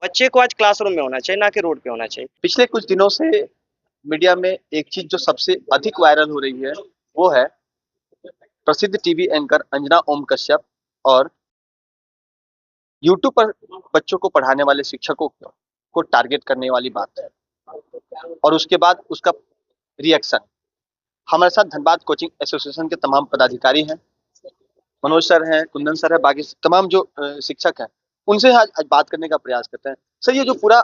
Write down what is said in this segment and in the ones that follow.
बच्चे को आज क्लासरूम में होना चाहिए, ना कि रोड पे होना चाहिए। पिछले कुछ दिनों से मीडिया में एक चीज जो सबसे अधिक वायरल हो रही है वो है प्रसिद्ध टीवी एंकर अंजना ओम कश्यप और यूट्यूब पर बच्चों को पढ़ाने वाले शिक्षकों को टारगेट करने वाली बात है। और उसके बाद उसका रिएक्शन। हमारे साथ धनबाद कोचिंग एसोसिएशन के तमाम पदाधिकारी हैं, मनोज सर हैं, कुंदन सर है, बाकी तमाम जो शिक्षक हैं, उनसे आज बात करने का प्रयास करते हैं। सर, ये जो पूरा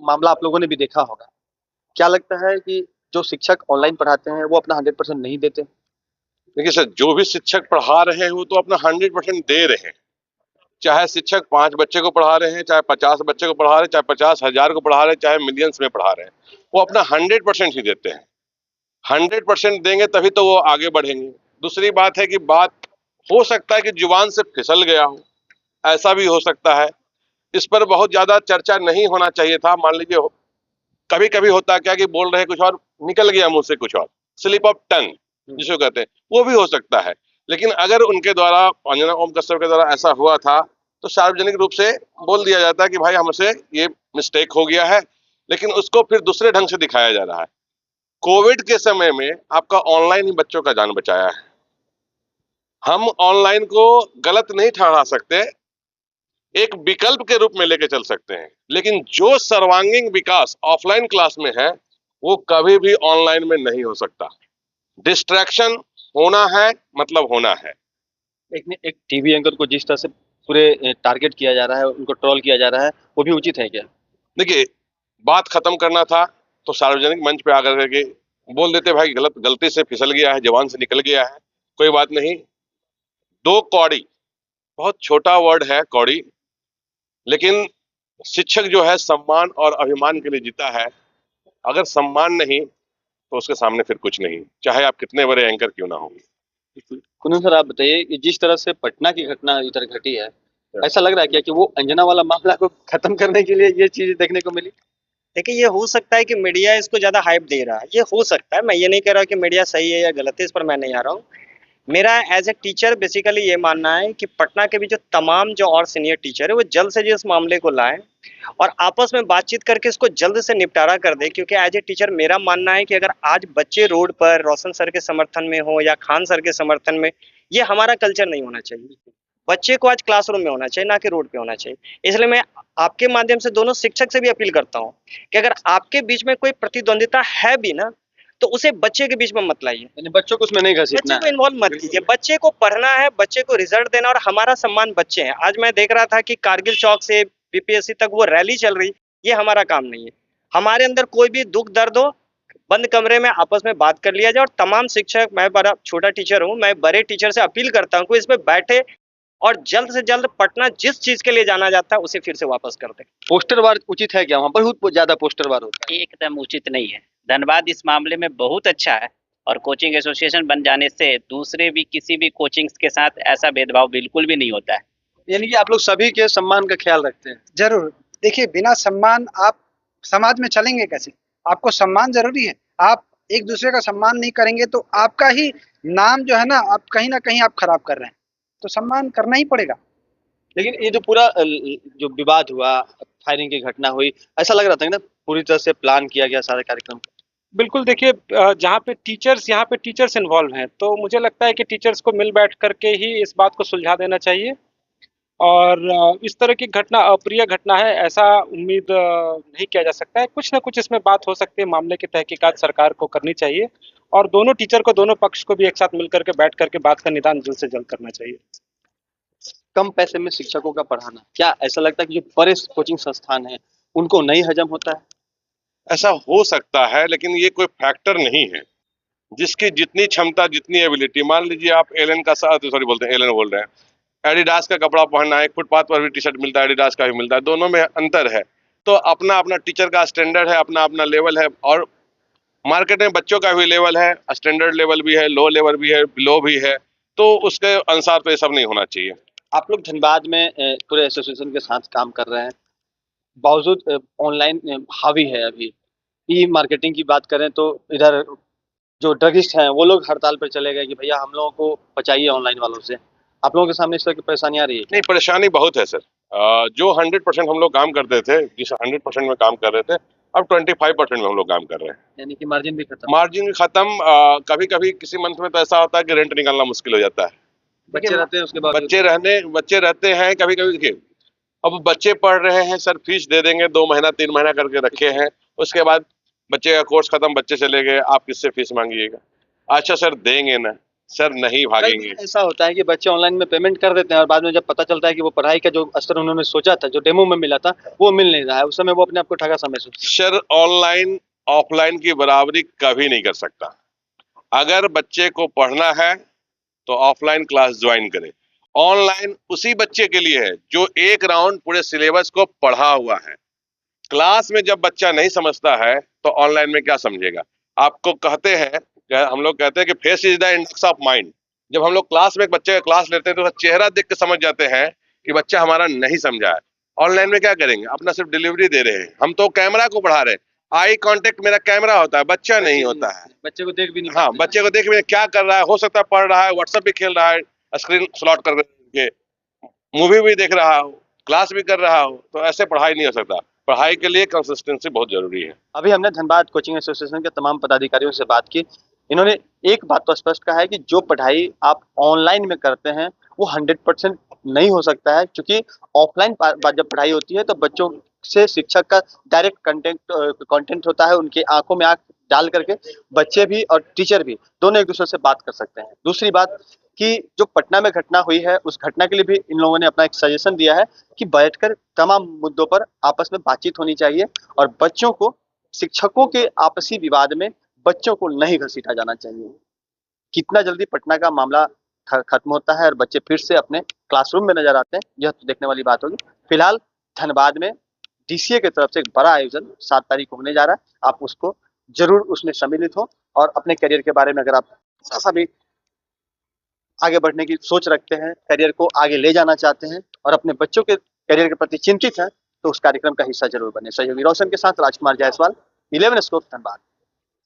मामला आप लोगों ने भी देखा होगा, क्या लगता है कि जो शिक्षक ऑनलाइन पढ़ाते हैं वो अपना 100% नहीं देते? देखिए सर, जो भी शिक्षक पढ़ा रहे हैं वो तो अपना 100% दे रहे हैं। चाहे शिक्षक 5 बच्चे को पढ़ा रहे हैं, चाहे 50 बच्चे को पढ़ा रहे हैं, चाहे 50,000 को पढ़ा रहे हैं, चाहे मिलियंस में पढ़ा रहे हैं, वो अपना 100% ही देते हैं। 100% देंगे तभी तो वो आगे बढ़ेंगे। दूसरी बात है कि बात हो सकता है कि जुबान से फिसल गया हो, ऐसा भी हो सकता है। इस पर बहुत ज्यादा चर्चा नहीं होना चाहिए था। मान लीजिए कभी कभी होता है क्या कि बोल रहे कुछ और, निकल गया मुंह से कुछ और, स्लिप ऑफ टंग जिसको कहते हैं, वो भी हो सकता है। लेकिन अगर उनके द्वारा, अंजना ओम कश्यप के द्वारा ऐसा हुआ था, तो सार्वजनिक रूप से बोल दिया जाता है कि भाई हमसे ये मिस्टेक हो गया है, लेकिन उसको फिर दूसरे ढंग से दिखाया जा रहा है। कोविड के समय में आपका ऑनलाइन ही बच्चों का जान बचाया है। हम ऑनलाइन को गलत नहीं ठहरा सकते, एक विकल्प के रूप में लेके चल सकते हैं, लेकिन जो सर्वांगीण विकास ऑफलाइन क्लास में है वो कभी भी ऑनलाइन में नहीं हो सकता। डिस्ट्रैक्शन होना है, मतलब होना है। एक टीवी एंकर को जिस तरह से पूरे टारगेट किया जा रहा है, उनको ट्रोल किया जा रहा है, वो भी उचित है क्या? देखिए, बात खत्म करना था तो सार्वजनिक मंच पे आकर के बोल देते भाई गलती से फिसल गया है, जवान से निकल गया है, कोई बात नहीं। 2 कौड़ी, बहुत छोटा वर्ड है कौड़ी, लेकिन शिक्षक जो है सम्मान और अभिमान के लिए जीता है। अगर सम्मान नहीं तो उसके सामने फिर कुछ नहीं, चाहे आप कितने बड़े एंकर क्यों ना हो। कुंदन सर, आप बताइए कि जिस तरह से पटना की घटना इधर घटी है, ऐसा लग रहा है क्या कि वो अंजना वाला मामला को खत्म करने के लिए ये चीज देखने को मिली? देखिए, ये हो सकता है कि मीडिया इसको ज़्यादा हाइप दे रहा है, ये हो सकता है। मैं ये नहीं कह रहा कि मीडिया सही है या गलत है, इस पर मैं नहीं आ रहा हूँ। मेरा एज ए टीचर बेसिकली ये मानना है कि पटना के भी जो तमाम जो और सीनियर टीचर है वो जल्द से जल्द इस मामले को लाएं और आपस में बातचीत करके इसको जल्द से निपटारा कर दे। क्योंकि एज ए टीचर मेरा मानना है कि अगर आज बच्चे रोड पर रोशन सर के समर्थन में हो या खान सर के समर्थन में, ये हमारा कल्चर नहीं होना चाहिए। बच्चे को आज क्लासरूम में होना चाहिए, ना कि रोड पे होना चाहिए। इसलिए मैं आपके माध्यम से दोनों शिक्षक से भी अपील करता हूँ कि अगर आपके बीच में कोई प्रतिद्वंदिता है भी ना, तो उसे बच्चे के बीच में मत लाइए। यानी बच्चों को उसमें नहीं घसीटना बच्चे को है। इन्वॉल्व मत कीजिए। बच्चे को पढ़ना है, बच्चे को रिजल्ट देना, और हमारा सम्मान बच्चे हैं। आज मैं देख रहा था कि कारगिल चौक से बीपीएससी तक वो रैली चल रही, ये हमारा काम नहीं है। हमारे अंदर कोई भी दुख दर्द हो, बंद कमरे में आपस में बात कर लिया जाए। और तमाम शिक्षक, मैं बड़ा छोटा टीचर हूँ, मैं बड़े टीचर से अपील करता हूँ कि इस पे बैठे और जल्द से जल्द पटना जिस चीज के लिए जाना जाता है उसे फिर से वापस कर दे। पोस्टरवार उचित है क्या? वहाँ बहुत ज्यादा पोस्टरवार होता है। एकदम उचित नहीं है। धनबाद इस मामले में बहुत अच्छा है और कोचिंग एसोसिएशन बन जाने से दूसरे भी किसी भी कोचिंग्स के साथ ऐसा भेदभाव बिल्कुल भी नहीं होता है। यानी कि आप लोग सभी के सम्मान का ख्याल रखते हैं। जरूर। देखिए, बिना सम्मान आप समाज में चलेंगे कैसे? आपको सम्मान जरूरी है। आप एक दूसरे का सम्मान नहीं करेंगे तो आपका ही नाम जो है ना, आप कहीं ना कहीं आप खराब कर रहे हैं। तो सम्मान करना ही पड़ेगा। लेकिन ये जो पूरा जो विवाद हुआ, फायरिंग की घटना हुई, ऐसा लग रहा था कि ना पूरी तरह से प्लान किया गया सारा कार्यक्रम। बिल्कुल। देखिए, जहाँ पे टीचर्स इन्वॉल्व हैं, तो मुझे लगता है कि टीचर्स को मिल बैठ करके ही इस बात को सुलझा देना चाहिए। और इस तरह की घटना अप्रिय घटना है ऐसा उम्मीद नहीं किया जा सकता है। कुछ ना कुछ इसमें बात हो सकती है, मामले की तहकीकात सरकार को करनी चाहिए और दोनों टीचर को, दोनों पक्ष को भी एक साथ मिल करके बैठ करके बात का निदान जल्द से जल्द करना चाहिए। कम पैसे में शिक्षकों का पढ़ाना, क्या ऐसा लगता है कि जो बड़े कोचिंग संस्थान हैं उनको नहीं हजम होता है? ऐसा हो सकता है, लेकिन ये कोई फैक्टर नहीं है। जिसकी जितनी क्षमता, जितनी एबिलिटी, मान लीजिए आप एलन का सॉरी बोलते हैं, एलन बोल रहे हैं, एडिडास का कपड़ा पहनना है, फुटपाथ पर भी टी शर्ट मिलता है, एडिडास का भी मिलता है, दोनों में अंतर है। तो अपना अपना टीचर का स्टैंडर्ड है, अपना अपना लेवल है, और मार्केट में बच्चों का भी लेवल है, स्टैंडर्ड लेवल भी है, लो लेवल भी है, लो भी है। तो उसके अनुसार तो ये सब नहीं होना चाहिए। आप लोग धनबाद में पूरे एसोसिएशन के साथ काम कर रहे हैं, बावजूद ऑनलाइन हावी है अभी। ई मार्केटिंग की बात करें तो इधर जो ड्रगिस्ट हैं वो लोग हड़ताल पर चले गए कि भैया हम लोगों को बचाइए ऑनलाइन वालों से। आप लोगों के सामने इस तरह की परेशानी आ रही है? नहीं, परेशानी बहुत है सर। जो 100% हम लोग काम करते थे, जिस 100% में काम कर रहे थे, अब 25% में हम लोग काम कर रहे हैं। यानी कि मार्जिन भी खत्म। मार्जिन भी खत्म। कभी कभी किसी मंथ में तो ऐसा होता है कि रेंट निकालना मुश्किल हो जाता है। बच्चे रहते हैं उसके बाद बच्चे रहते हैं कभी कभी। देखिए, अब बच्चे पढ़ रहे हैं, सर फीस दे देंगे, 2 महीना 3 महीना करके रखे हैं, उसके बाद बच्चे का कोर्स खत्म, बच्चे चले गए, आप किससे फीस मांगिएगा? अच्छा सर देंगे ना, सर नहीं भागेंगे। ऐसा होता है कि बच्चे ऑनलाइन में पेमेंट कर देते हैं और बाद में जब पता चलता है कि वो पढ़ाई का जो स्तर उन्होंने सोचा था, जो डेमो में मिला था, वो मिल नहीं रहा है, उस समय वो अपने आप को ठगा सा महसूस। सर ऑनलाइन ऑफलाइन की बराबरी कभी नहीं कर सकता। अगर बच्चे को पढ़ना है तो ऑफलाइन क्लास ज्वाइन करे। ऑनलाइन उसी बच्चे के लिए है जो एक राउंड पूरे सिलेबस को पढ़ा हुआ है। क्लास में जब बच्चा नहीं समझता है तो ऑनलाइन में क्या समझेगा? आपको कहते हैं, हम लोग कहते हैं कि face is the index of mind. जब हम लोग क्लास में एक बच्चे का क्लास लेते हैं तो उसका चेहरा देख के समझ जाते हैं कि बच्चा हमारा नहीं समझा है। ऑनलाइन में क्या करेंगे? अपना सिर्फ डिलीवरी दे रहे हैं, हम तो कैमरा को बढ़ा रहे हैं। आई कांटेक्ट मेरा कैमरा होता है, बच्चा नहीं होता है। बच्चे को देख भी नहीं हाँ, पाते। बच्चे को देख भी नहीं, क्या कर रहा है, हो सकता है पढ़ रहा है, व्हाट्सएप भी खेल रहा है, स्क्रीन स्लॉट करके मूवी भी देख रहा हो, क्लास भी कर रहा हो, तो ऐसे पढ़ाई नहीं हो सकता। पढ़ाई के लिए कंसिस्टेंसी बहुत जरूरी है। अभी हमने धनबाद कोचिंग एसोसिएशन के तमाम पदाधिकारियों से बात की। इन्होंने एक बात तो स्पष्ट कहा है कि जो पढ़ाई आप ऑनलाइन में करते हैं वो 100% नहीं हो सकता है, क्योंकि ऑफलाइन जब पढ़ाई होती है तो बच्चों से शिक्षक का डायरेक्ट कंटेंट होता है, उनकी आंखों में आंख डाल करके बच्चे भी और टीचर भी दोनों एक दूसरे से बात कर सकते हैं। दूसरी बात कि जो पटना में घटना हुई है उस घटना के लिए भी इन लोगों ने अपना एक सजेशन दिया है कि बैठकर तमाम मुद्दों पर आपस में बातचीत होनी चाहिए और बच्चों को, शिक्षकों के आपसी विवाद में बच्चों को नहीं घसीटा जाना चाहिए। कितना जल्दी पटना का मामला खत्म होता है और बच्चे फिर से अपने क्लासरूम में नजर आते हैं, यह तो देखने वाली बात होगी। फिलहाल धनबाद में डीसीए की तरफ से एक बड़ा आयोजन 7 तारीख को होने जा रहा है। आप उसको जरूर उसमें सम्मिलित हो और अपने करियर के बारे में अगर आप ऐसा भी आगे बढ़ने की सोच रखते हैं, करियर को आगे ले जाना चाहते हैं और अपने बच्चों के करियर के प्रति चिंतित हैं, तो उस कार्यक्रम का हिस्सा जरूर बने। सहयोगी रोशन के साथ राजकुमार जायसवाल, 11 स्कोप धनबाद।